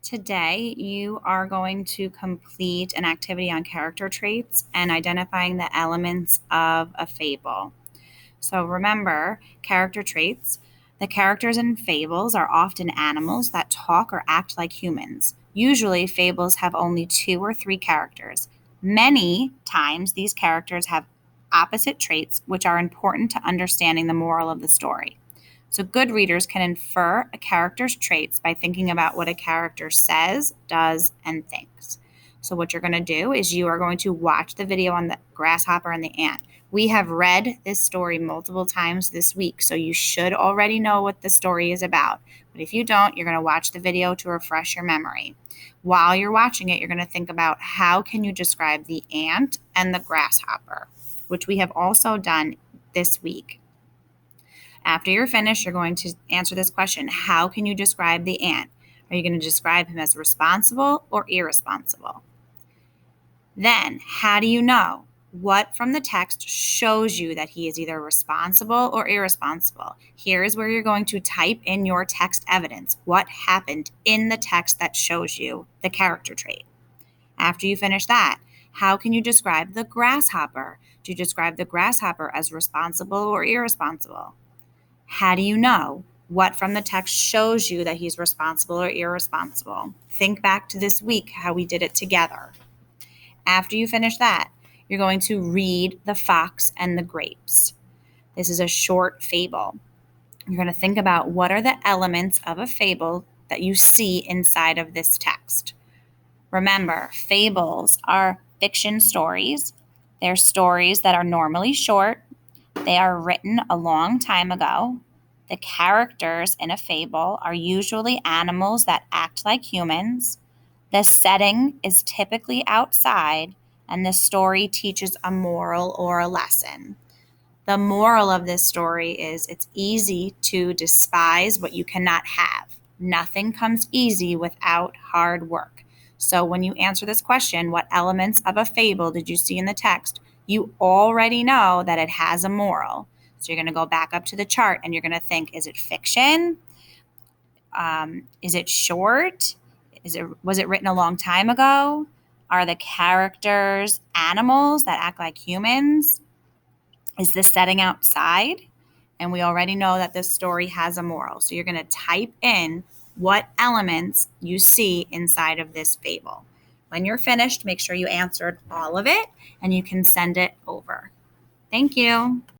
Today, you are going to complete an activity on character traits and identifying the elements of a fable. So remember, character traits. The characters in fables are often animals that talk or act like humans. Usually, fables have only two or three characters. Many times, these characters have opposite traits, which are important to understanding the moral of the story. So, good readers can infer a character's traits by thinking about what a character says, does, and thinks. So, what you're going to do is you are going to watch the video on the grasshopper and the ant. We have read this story multiple times this week, so you should already know what the story is about. But if you don't, you're going to watch the video to refresh your memory. While you're watching it, you're going to think about how can you describe the ant and the grasshopper, which we have also done this week. After you're finished, you're going to answer this question. How can you describe the ant? Are you going to describe him as responsible or irresponsible? Then, how do you know? What from the text shows you that he is either responsible or irresponsible? Here is where you're going to type in your text evidence. What happened in the text that shows you the character trait? After you finish that, how can you describe the grasshopper? Do you describe the grasshopper as responsible or irresponsible? How do you know? What from the text shows you that he's responsible or irresponsible? Think back to this week, how we did it together. After you finish that, you're going to read The Fox and the Grapes. This is a short fable. You're going to think about what are the elements of a fable that you see inside of this text. Remember, fables are fiction stories. They're stories that are normally short. They are written a long time ago. The characters in a fable are usually animals that act like humans. The setting is typically outside, and the story teaches a moral or a lesson. The moral of this story is it's easy to despise what you cannot have. Nothing comes easy without hard work. So when you answer this question, what elements of a fable did you see in the text? You already know that it has a moral. So you're going to go back up to the chart and you're going to think, is it fiction? Is it short? Was it written a long time ago? Are the characters animals that act like humans? Is the setting outside? And we already know that this story has a moral. So you're going to type in what elements you see inside of this fable. When you're finished, make sure you answered all of it and you can send it over. Thank you.